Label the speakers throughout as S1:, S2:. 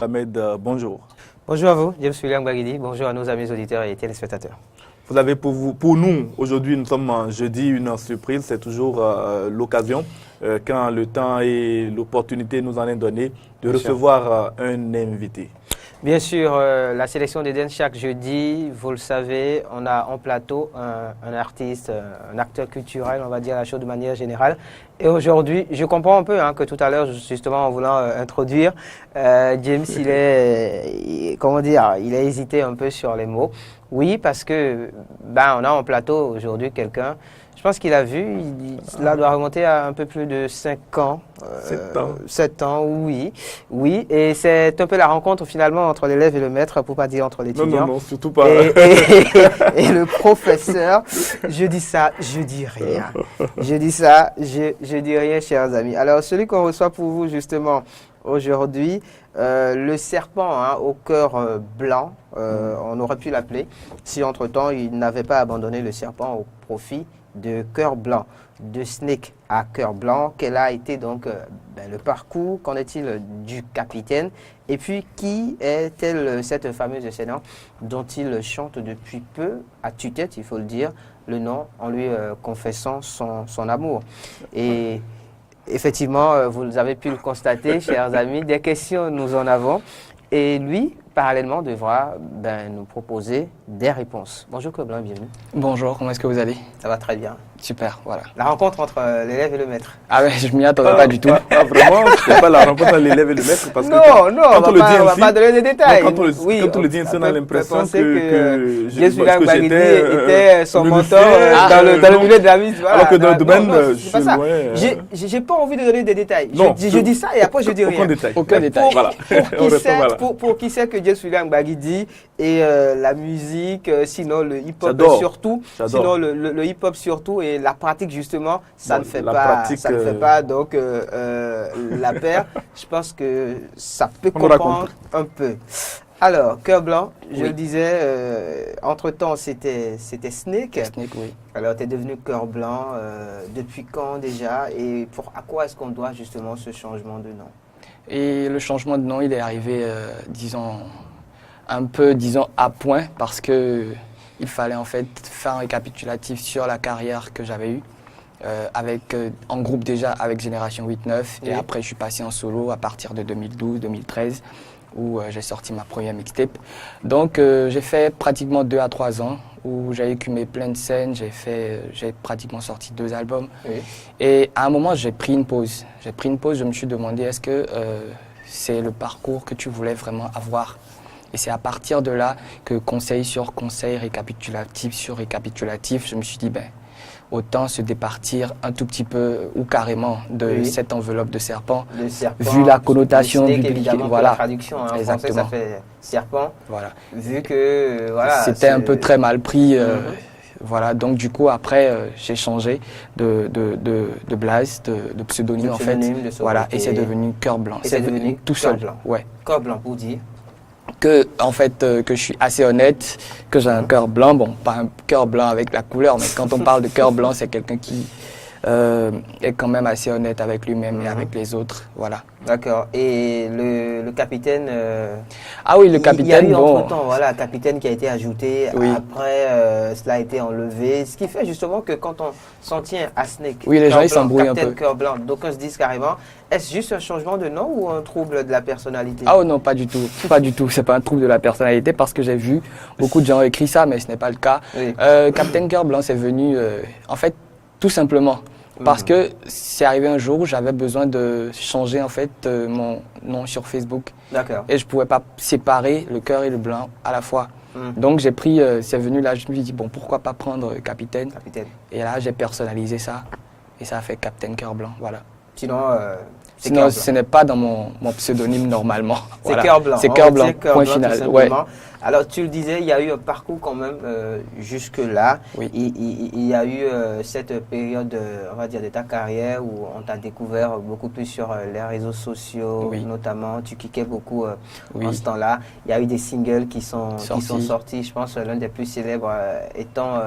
S1: Mohamed, bonjour.
S2: Bonjour à vous, James William Bagidi. Bonjour à nos amis auditeurs et téléspectateurs.
S1: Vous avez pour nous, aujourd'hui, nous sommes en jeudi, une surprise. C'est toujours l'occasion, quand le temps et l'opportunité nous en est donné, de recevoir un invité.
S2: Bien sûr, la sélection d'Eden chaque jeudi, vous le savez, on a en plateau un artiste, un acteur culturel, on va dire la chose de manière générale. Et aujourd'hui, je comprends un peu que tout à l'heure, justement en voulant introduire, James, il a hésité un peu sur les mots. Oui, parce que on a en plateau aujourd'hui quelqu'un. Je pense qu'il a vu, cela doit remonter à un peu plus de 5 ans.
S1: 7 ans.
S2: 7 ans, oui. Oui, et c'est un peu la rencontre finalement entre l'élève et le maître, pour pas dire entre l'étudiant.
S1: Non, surtout pas.
S2: Et le professeur, je dis ça, je dis rien. Je dis ça, je dis rien, chers amis. Alors, celui qu'on reçoit pour vous justement aujourd'hui, le serpent au cœur blanc, on aurait pu l'appeler, si entre-temps il n'avait pas abandonné le serpent au profit de Cœur Blanc, de Snake à Cœur Blanc. Quel a été donc le parcours, qu'en est-il du capitaine? Et puis, qui est-elle, cette fameuse scène dont il chante depuis peu, à tue-tête, il faut le dire, le nom, en lui confessant son amour. Et effectivement, vous avez pu le constater, chers amis, des questions, nous en avons. Et lui, parallèlement, devra nous proposer des réponses. Bonjour Cœur Blanc, bienvenue.
S3: Bonjour, comment est-ce que vous allez?
S2: Ça va très bien.
S3: Super, voilà.
S2: La rencontre entre l'élève et le maître.
S3: Ah ouais, je m'y attendais pas du tout.
S1: Vraiment, c'est pas la rencontre entre l'élève et le maître parce
S2: non,
S1: que
S2: on va pas donner des détails.
S1: Quand on le dit, on a l'impression que
S2: Jésus Bagidi était son mentor dans le milieu de la musique. Voilà.
S1: Alors que dans le domaine,
S2: j'ai pas envie de donner des détails.
S1: Non,
S2: je dis ça et après je dis rien.
S1: Aucun détail. Voilà.
S2: Pour qui sait que Jésus Bagidi et la musique, sinon le hip-hop surtout, sinon le hip-hop surtout et la pratique justement, ça ne fait pas donc la paire. Je pense que ça peut comprendre un peu. Alors, Cœur Blanc, je le disais, entre-temps c'était Snake.
S3: Snake, oui.
S2: Alors, tu es devenu Cœur Blanc depuis quand déjà et à quoi est-ce qu'on doit justement ce changement de nom?
S3: Et le changement de nom, il est arrivé, disons à point parce que il fallait en fait faire un récapitulatif sur la carrière que j'avais eue, en groupe déjà avec Génération 8-9 et après je suis passé en solo à partir de 2012-2013 où j'ai sorti ma première mixtape. Donc j'ai fait pratiquement 2 à 3 ans où j'ai écumé plein de scènes, j'ai pratiquement sorti 2 albums. Et à un moment j'ai pris une pause. Je me suis demandé est-ce que c'est le parcours que tu voulais vraiment avoir? Et c'est à partir de là que conseil sur conseil, récapitulatif sur récapitulatif, je me suis dit, autant se départir un tout petit peu ou carrément de cette enveloppe de serpent, vu la connotation biblique.
S2: Voilà. La traduction, en français, ça fait serpent.
S3: Voilà.
S2: Vu que
S3: c'était un peu très mal pris. Voilà, donc du coup après j'ai changé de blaze, de pseudonyme en fait. Voilà, et c'est devenu Cœur Blanc.
S2: C'est devenu
S3: tout seul.
S2: Ouais. Cœur Blanc pour dire
S3: que je suis assez honnête, que j'ai un cœur blanc, bon pas un cœur blanc avec la couleur, mais quand on parle de cœur blanc, c'est quelqu'un qui est quand même assez honnête avec lui-même et avec les autres, voilà.
S2: D'accord. Et le capitaine
S3: ah oui, le capitaine,
S2: il y a eu entre-temps, capitaine qui a été ajouté, après cela a été enlevé, ce qui fait justement que quand on s'en tient à Snake,
S3: les gens ils s'embrouillent un peu.
S2: Capitaine Cœur Blanc, donc on se dit carrément, est-ce juste un changement de nom ou un trouble de la personnalité?
S3: Ah non, pas du tout, c'est pas un trouble de la personnalité parce que j'ai vu beaucoup de gens écrire ça, mais ce n'est pas le cas. Capitaine Cœur Blanc, c'est venu, en fait, tout simplement. Parce que c'est arrivé un jour où j'avais besoin de changer en fait mon nom sur Facebook.
S2: D'accord.
S3: Et je pouvais pas séparer le cœur et le blanc à la fois. Donc j'ai pris, c'est venu là, je me suis dit bon pourquoi pas prendre capitaine. Et là j'ai personnalisé ça et ça a fait Capitaine Cœur Blanc, voilà.
S2: Sinon,
S3: ce n'est pas dans mon pseudonyme normalement.
S2: C'est Cœur Blanc.
S3: C'est Cœur Blanc, point final. Ouais.
S2: Alors, tu le disais, il y a eu un parcours quand même jusque-là.
S3: Oui.
S2: Il y a eu cette période, on va dire, de ta carrière où on t'a découvert beaucoup plus sur les réseaux sociaux, notamment. Tu kickais beaucoup en ce temps-là. Il y a eu des singles qui sont sortis. Je pense l'un des plus célèbres étant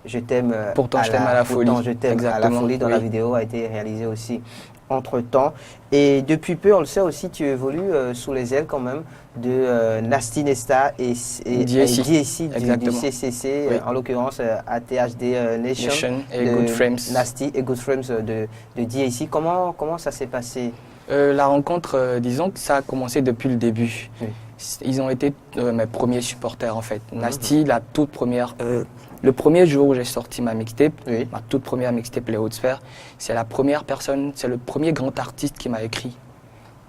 S2: Je t'aime
S3: Pourtant, je t'aime à la folie.
S2: Pourtant, je t'aime à la folie, dont la vidéo a été réalisée aussi entre-temps. Et depuis peu, on le sait aussi, tu évolues sous les ailes quand même de Nasty Nesta et DSC du CCC, en l'occurrence ATHD Nation
S3: et Good Frames.
S2: Nasty et Good Frames de DSC. Comment ça s'est passé?
S3: La rencontre, disons que ça a commencé depuis le début. Oui. Ils ont été mes premiers supporters en fait. Nasty, la toute première... le premier jour où j'ai sorti ma mixtape, ma toute première mixtape, Les Hautes Sphères, c'est la première personne, c'est le premier grand artiste qui m'a écrit.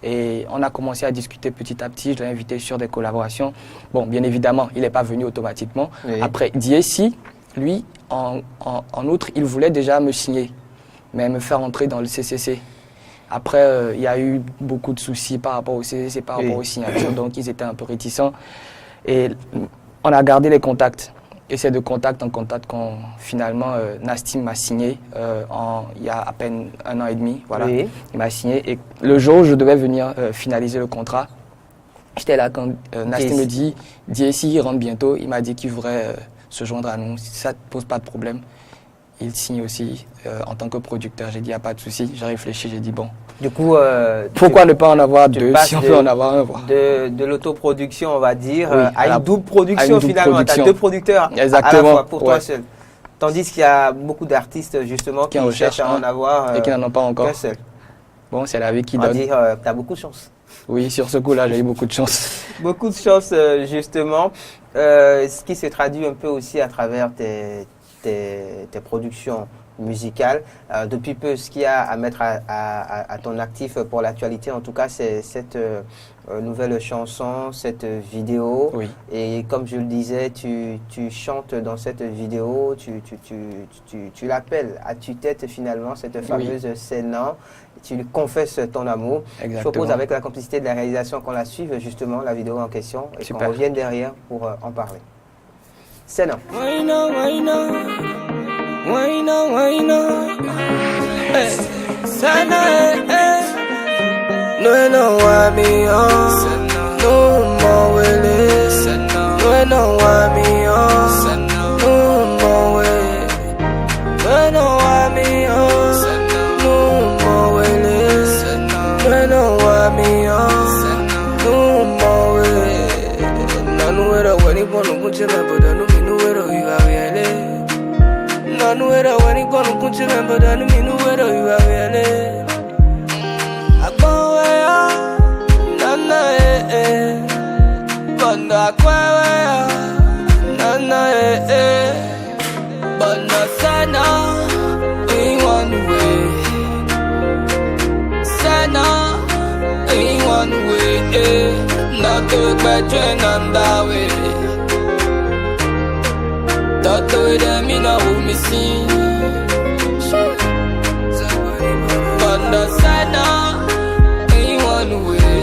S3: Et on a commencé à discuter petit à petit, je l'ai invité sur des collaborations. Bon, bien évidemment, il n'est pas venu automatiquement. Oui. Après, DSC, lui, en outre, il voulait déjà me signer, mais me faire entrer dans le CCC. Après, il y a eu beaucoup de soucis par rapport au CCC, par rapport aux signatures, donc ils étaient un peu réticents. Et on a gardé les contacts. Et c'est de contact en contact quand finalement Nasty m'a signé il y a à peine 1 an et demi. Voilà. Oui. Il m'a signé et le jour où je devais venir finaliser le contrat, j'étais là quand Nasty me dit DSC il rentre bientôt. Il m'a dit qu'il voudrait se joindre à nous. Si ça ne pose pas de problème, il signe aussi en tant que producteur. J'ai dit il n'y a pas de souci. J'ai réfléchi, j'ai dit bon.
S2: Du coup,
S3: pourquoi ne pas en avoir deux si on peut en avoir un?
S2: De l'autoproduction, on va dire, à une double production finalement. Tu as 2 producteurs à la fois pour toi seul. Tandis qu'il y a beaucoup d'artistes justement qui cherchent à en avoir
S3: et qui n'en ont pas encore
S2: qu'un seul.
S3: Bon, c'est la vie qui donne.
S2: On va dire tu as beaucoup de chance.
S3: Oui, sur ce coup-là, j'ai eu beaucoup de chance.
S2: Beaucoup de chance justement, ce qui se traduit un peu aussi à travers tes productions musicale. Depuis peu, ce qu'il y a à mettre à ton actif pour l'actualité, en tout cas, c'est cette nouvelle chanson, cette vidéo. Oui. Et comme je le disais, tu chantes dans cette vidéo, tu l'appelles à tue-tête finalement, cette fameuse scène. Tu lui confesses ton amour. Exactement. Je propose avec la complicité de la réalisation qu'on la suive justement, la vidéo en question, et qu'on revienne derrière pour en parler. Scène.
S4: Hey, sana, no want me on, no more will it. No want me on, no more will. No want me on, no more will it. No want me on, no more will. Nanu era wani bono kunche me bodanu minu era iwa Nanu era wani bono kunche me bodanu minu era iwa wele. Akwa ya nana banda akwa ya nana banda sana in one way. Sana in one way. Not to better nanda way. Tato ida mina umisi Banda sana in one way.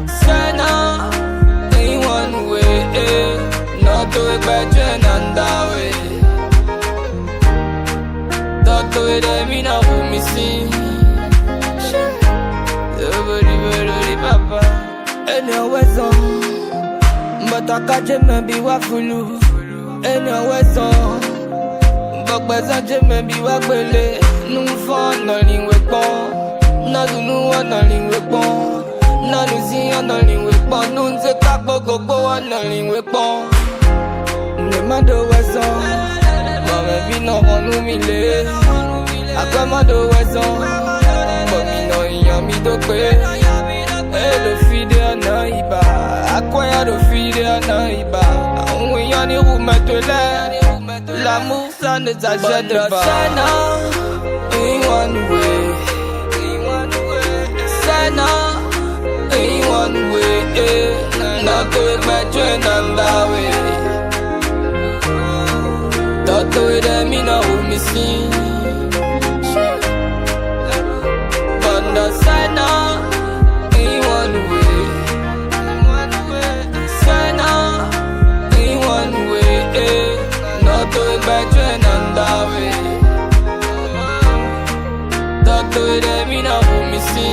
S4: Sana in one way. Not to better nanda way. Tato ida mina umisi papa. Anyway, Bataka jeme bi wa fulu. Anyway, Bakbaza jeme bi wa gbele. Nu fa na linwe pon. Na dunu wa na linwe pon. Na nuzi na linwe pon. Nu nze takbo gogo wa na linwe pon. Ne mado wezo. Mame bi no honu mi le. Akwa mado wezo. Bomi no iyan mi do pe. Le fidèle n'a iba, à quoi y'a le fidèle n'a iba. On y en est où maintenant? L'amour ça ne s'achète pas. Sana, in one way. Sana, in one way. N'a que mettre un bawe. Toto et des mina ou missi. Banda sana. Better nanda way. Tato ida mina umisi.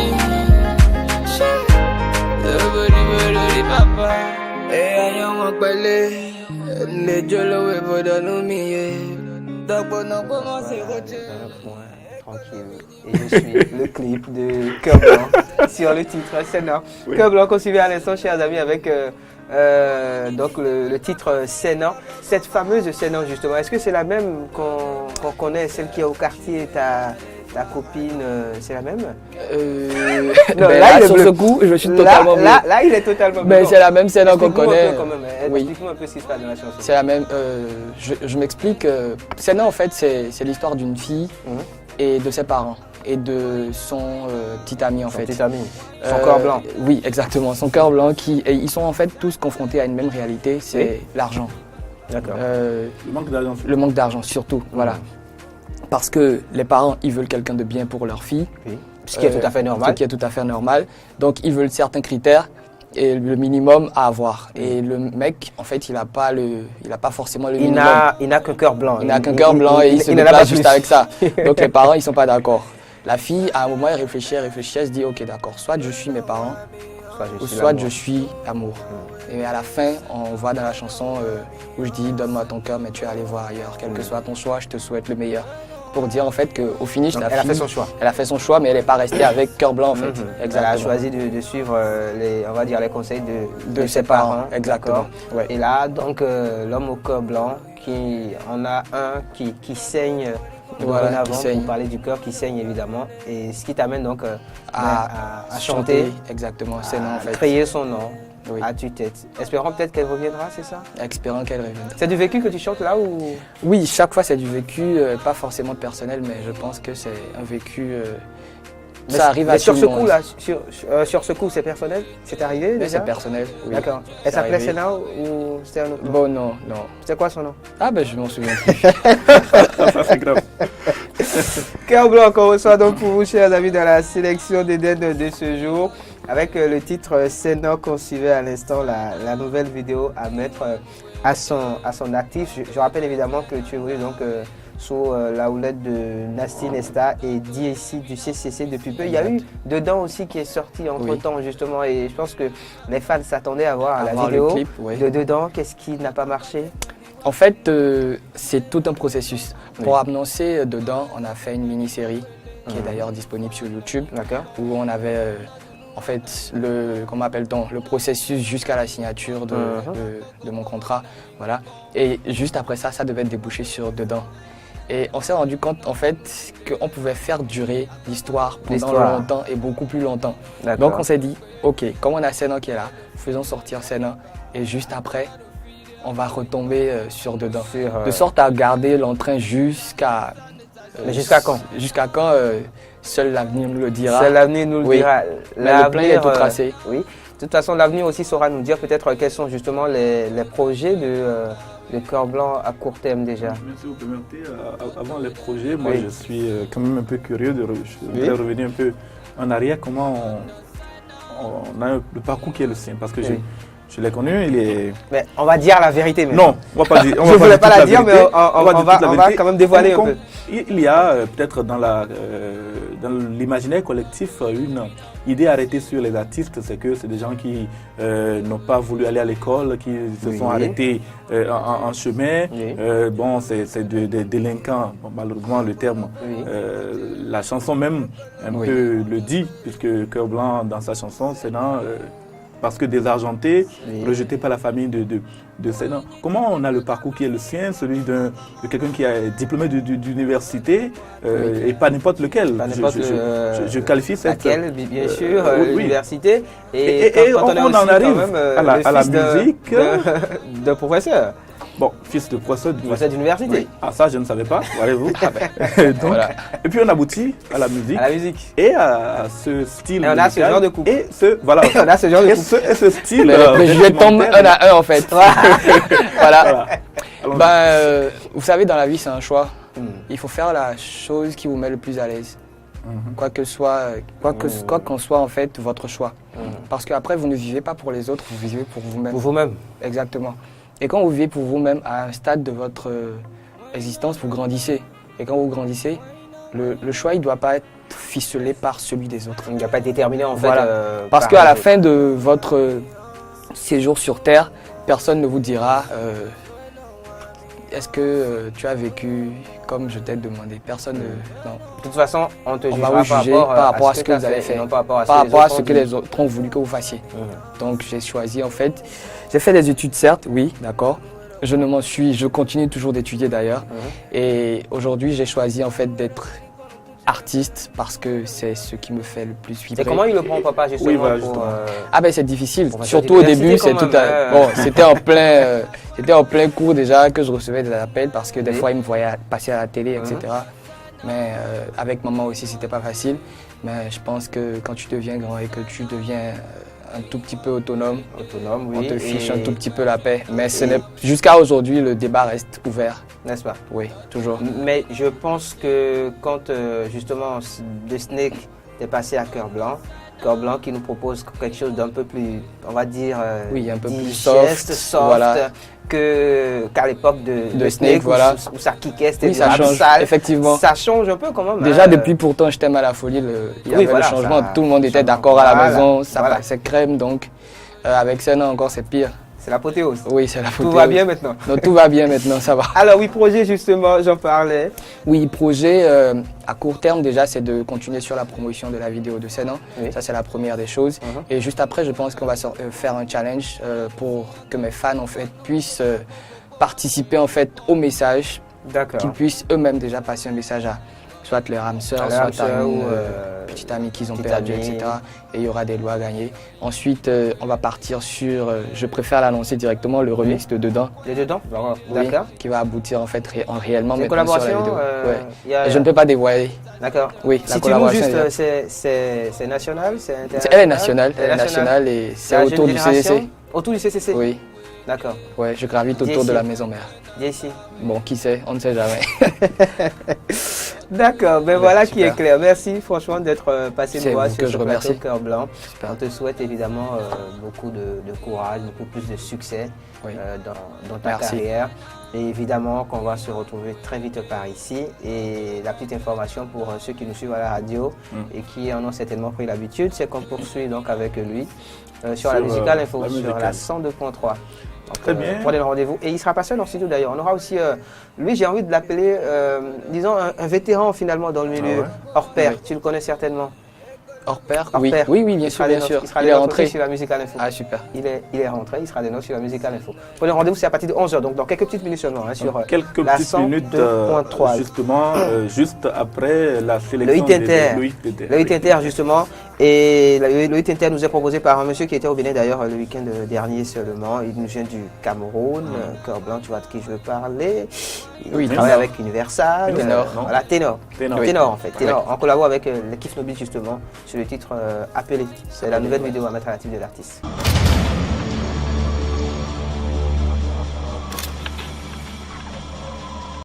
S4: Everybody papa. Hey, I am a pele. Ne jolo we bodo no miye. D'abord non commencer
S2: Tranquille. Et je suis le clip de Cœur Blanc sur le titre Sénat. Oui. Cœur Blanc qu'on suivait à l'instant, chers amis, avec donc le titre Sénat. Cette fameuse Sénat, justement, est-ce que c'est la même qu'on connaît, celle qui est au quartier, ta copine, c'est la même
S3: non, là, sur ce coup, je suis totalement bleu.
S2: Là, il est totalement bleu.
S3: Mais c'est la même Sénat qu'on connaît.
S2: Oui. Explique-moi un peu ce qui se passe dans la chanson.
S3: C'est la même. Je m'explique. Sénat, en fait, c'est l'histoire d'une fille et de ses parents et de son petit ami, en fait.
S2: Petit ami. Son cœur blanc.
S3: Oui, exactement. Son cœur blanc et ils sont en fait tous confrontés à une même réalité, c'est l'argent.
S2: D'accord.
S1: Le manque d'argent.
S3: Le manque d'argent, surtout. Voilà. Parce que les parents, ils veulent quelqu'un de bien pour leur fille.
S2: Oui. Ce qui est tout à fait normal.
S3: Ce qui est tout à fait normal. Donc, ils veulent certains critères et le minimum à avoir. Et le mec, en fait, il n'a pas forcément le minimum.
S2: Il n'a qu'un cœur blanc.
S3: Il n'a qu'un cœur blanc et il se déplace juste avec ça. Donc, les parents, ils ne sont pas d'accord. La fille, à un moment, elle réfléchit, elle se dit, ok, d'accord, soit je suis mes parents, soit je suis l'amour. Et à la fin, on voit dans la chanson où je dis, donne-moi ton cœur, mais tu es allé voir ailleurs. Quel que soit ton choix, je te souhaite le meilleur. Pour dire en fait qu'au finish,
S2: elle a fait son choix.
S3: Elle a fait son choix, mais elle n'est pas restée avec cœur blanc en fait.
S2: Elle a choisi de suivre les conseils de ses parents.
S3: Exactement.
S2: Ouais. Et là, donc, l'homme au cœur blanc, on a un qui saigne.
S3: Voilà,
S2: avant, pour parler du cœur qui saigne évidemment. Et ce qui t'amène donc à chanter.
S3: Exactement, c'est
S2: en fait. Créer son nom.
S3: Oui.
S2: À tue-tête. Espérons peut-être qu'elle reviendra, c'est ça?
S3: Espérons qu'elle reviendra.
S2: C'est du vécu que tu chantes là ou?
S3: Oui, chaque fois c'est du vécu, pas forcément personnel, mais je pense que c'est un vécu. Ça arrive à
S2: sur ce coup là, sur ce coup c'est personnel? C'est arrivé déjà?
S3: C'est personnel, oui.
S2: D'accord. Elle s'appelait Sénat ou c'était un autre nom?
S3: Bon, non.
S2: C'était quoi son nom?
S3: Ah ben je m'en souviens plus.
S1: Ça c'est grave.
S2: Cœur blanc qu'on reçoit donc pour vous, chers amis, dans la sélection d'Eden de ce jour, avec le titre Sénat qu'on suivait à l'instant, la nouvelle vidéo à mettre à son actif. Je rappelle évidemment que tu es venu donc sous la houlette de Nasty Nesta et DSC du CCC depuis peu. Il y a eu Dedans aussi qui est sorti entre temps justement, et je pense que les fans s'attendaient à voir la vidéo
S3: clip,
S2: de Dedans. Qu'est-ce qui n'a pas marché?
S3: En fait, c'est tout un processus. Pour annoncer Dedans, on a fait une mini-série qui est d'ailleurs disponible sur YouTube, où on avait en fait comment appelle-t-on, le processus jusqu'à la signature de mon contrat, voilà. Et juste après ça, ça devait déboucher sur Dedans. Et on s'est rendu compte en fait qu'on pouvait faire durer l'histoire pendant longtemps et beaucoup plus longtemps. Donc on s'est dit, ok, comme on a Sénat qui est là, faisons sortir Sénat et juste après, on va retomber sur Dedans. De sorte à garder l'entrain jusqu'à...
S2: Mais jusqu'à quand?
S3: Jusqu'à quand seul l'avenir nous le dira.
S2: Seul l'avenir nous le dira.
S3: Mais le plan est tout tracé.
S2: Oui. De toute façon, l'avenir aussi saura nous dire peut-être quels sont justement les projets de Cœur Blanc à court terme déjà.
S1: Si vous permettez, avant les projets, moi je suis quand même un peu curieux de revenir un peu en arrière. Comment on a le parcours qui est le sien, parce que je l'ai connu, il est...
S2: Mais on va dire la vérité même.
S1: Non, on va pas dire.
S2: Je ne voulais pas la dire, mais on va quand même dévoiler un peu.
S1: Il y a peut-être dans l'imaginaire collectif une idée arrêtée sur les artistes, c'est que c'est des gens qui n'ont pas voulu aller à l'école, qui se sont arrêtés en chemin. Bon, c'est des délinquants, bon, malheureusement le terme. La chanson même un peu le dit, puisque Cœur Blanc dans sa chanson, c'est dans... parce que désargenté, rejeté par la famille de Sénat. Comment on a le parcours qui est le sien, celui de quelqu'un qui est diplômé d'université, et pas n'importe lequel. Je qualifie cette...
S2: Laquelle, bien sûr, l'université.
S1: Et quand on en arrive à la musique...
S2: de professeur.
S1: Bon, fils de professeur
S2: d'université.
S1: Oui. Ah, ça, je ne savais pas, voyez-vous. Donc, et puis, on aboutit à la musique.
S2: À la musique.
S1: Et à ce style.
S2: Et on a ce genre de couple.
S1: Et voilà.
S2: On a ce genre de couple.
S1: Et ce style.
S3: Je tombe un à un, en fait. Voilà. Vous savez, dans la vie, c'est un choix. Il faut faire la chose qui vous met le plus à l'aise. Quoi qu'en soit en fait votre choix. Parce qu'après, vous ne vivez pas pour les autres, vous vivez pour vous-même.
S2: Pour vous-même.
S3: Exactement. Et quand vous vivez pour vous-même, à un stade de votre existence, vous grandissez. Et quand vous grandissez, le choix, il ne doit pas être ficelé par celui des autres.
S2: Il ne doit pas être déterminé en fait.
S3: Parce qu'à la fin de votre séjour sur Terre, personne ne vous dira est-ce que tu as vécu comme je t'ai demandé? Personne non.
S2: De toute façon, on te
S3: On
S2: jugera
S3: va vous juger par rapport à ce que vous avez fait,
S2: non par rapport à
S3: ce que les autres ont voulu que vous fassiez. Donc j'ai choisi en fait, j'ai fait des études certes, oui, d'accord. Je continue toujours d'étudier d'ailleurs. Et aujourd'hui j'ai choisi en fait d'être artiste parce que c'est ce qui me fait le plus vibrer.
S2: Et comment il le prend, papa, justement,
S1: Oui, voilà,
S2: pour,
S1: justement.
S3: Ah ben c'est difficile,
S2: Pour
S3: surtout au début, c'est
S2: quand
S3: tout
S2: même,
S3: bon, c'était en plein cours déjà que je recevais des appels parce que des fois ils me voyaient passer à la télé, etc. Mais avec maman aussi c'était pas facile. Mais je pense que quand tu deviens grand et que tu deviens un tout petit peu autonome,
S2: oui.
S3: on te fiche un tout petit peu la paix. Mais jusqu'à aujourd'hui le débat reste ouvert.
S2: N'est-ce pas?
S3: Oui, toujours.
S2: Mais je pense que quand justement de Snake est passé à Cœur Blanc qui nous propose quelque chose d'un peu plus, on va dire,
S3: oui, un peu plus
S2: soft,
S3: voilà.
S2: qu'à l'époque de
S3: Snake, voilà.
S2: où ça kickait, c'était
S3: oui, ça change,
S2: sale.
S3: effectivement.
S2: Ça change un peu quand même.
S3: Déjà depuis Pourtant je t'aime à la folie, il y avait le changement, tout le monde était d'accord à la maison, ça passait crème, donc avec Senna encore c'est pire.
S2: C'est l'apothéose.
S3: Oui, c'est l'apothéose.
S2: Tout va bien maintenant.
S3: Non, tout va bien maintenant, ça va.
S2: Alors oui, projet justement, j'en parlais.
S3: Oui, projet à court terme déjà, c'est de continuer sur la promotion de la vidéo de Senna. Oui. Ça, c'est la première des choses. Et juste après, je pense qu'on va faire un challenge pour que mes fans en fait puissent participer en fait au message, qu'ils puissent eux-mêmes déjà passer un message à soit leur âme sœur, soit à une petite amie qu'ils ont perdue, etc. Et il y aura des lots à gagner. Ensuite, on va partir sur, je préfère l'annoncer directement, le remix de Dedans.
S2: De Dedans,
S3: oui, d'accord. Qui va aboutir en fait réellement
S2: maintenant sur la vidéo.
S3: Et je ne peux pas dévoiler.
S2: D'accord.
S3: Oui,
S2: la collaboration. C'est national, c'est international.
S3: Elle est nationale, elle est nationale et c'est autour du CCC.
S2: Autour du CCC.
S3: Oui.
S2: D'accord.
S3: Ouais, je gravite autour de la maison mère.
S2: Ici.
S3: Bon, qui sait, on ne sait jamais.
S2: D'accord, ben voilà qui est clair. Merci franchement d'être passé nous voir sur ce plateau Cœur Blanc. On te souhaite évidemment beaucoup de courage, beaucoup plus de succès dans ta carrière. Et évidemment qu'on va se retrouver très vite par ici. Et la petite information pour ceux qui nous suivent à la radio et qui en ont certainement pris l'habitude, c'est qu'on poursuit donc avec lui sur la Musical Info, sur la 102.3.
S1: Très bien.
S2: Prenez le rendez-vous. Et il ne sera pas seul en studio d'ailleurs. On aura aussi, lui j'ai envie de l'appeler, disons, un vétéran finalement dans le milieu, hors pair. Tu le connais certainement.
S3: Hors pair, oui. Oui, bien sûr.
S2: Il est rentré sur la Musical Info.
S3: Ah, super.
S2: Il est rentré, il sera des nôtres sur la Musical Info. Prenez rendez-vous, c'est à partir de 11h, donc dans quelques petites minutes seulement, sur
S1: quelques
S2: la
S1: petites minutes, justement, juste après la sélection
S2: le Hit Inter, justement. Et le Hit Inter nous est proposé par un monsieur qui était au Bénin d'ailleurs le week-end dernier seulement. Il nous vient du Cameroun, Cœur Blanc, tu vois de qui je veux parler. Il travaille avec Universal. Voilà, Ténor en fait. Ténor, en collabo avec l'équipe Nobile justement sur le titre Appelé. C'est la nouvelle vidéo à mettre à la tête de l'artiste.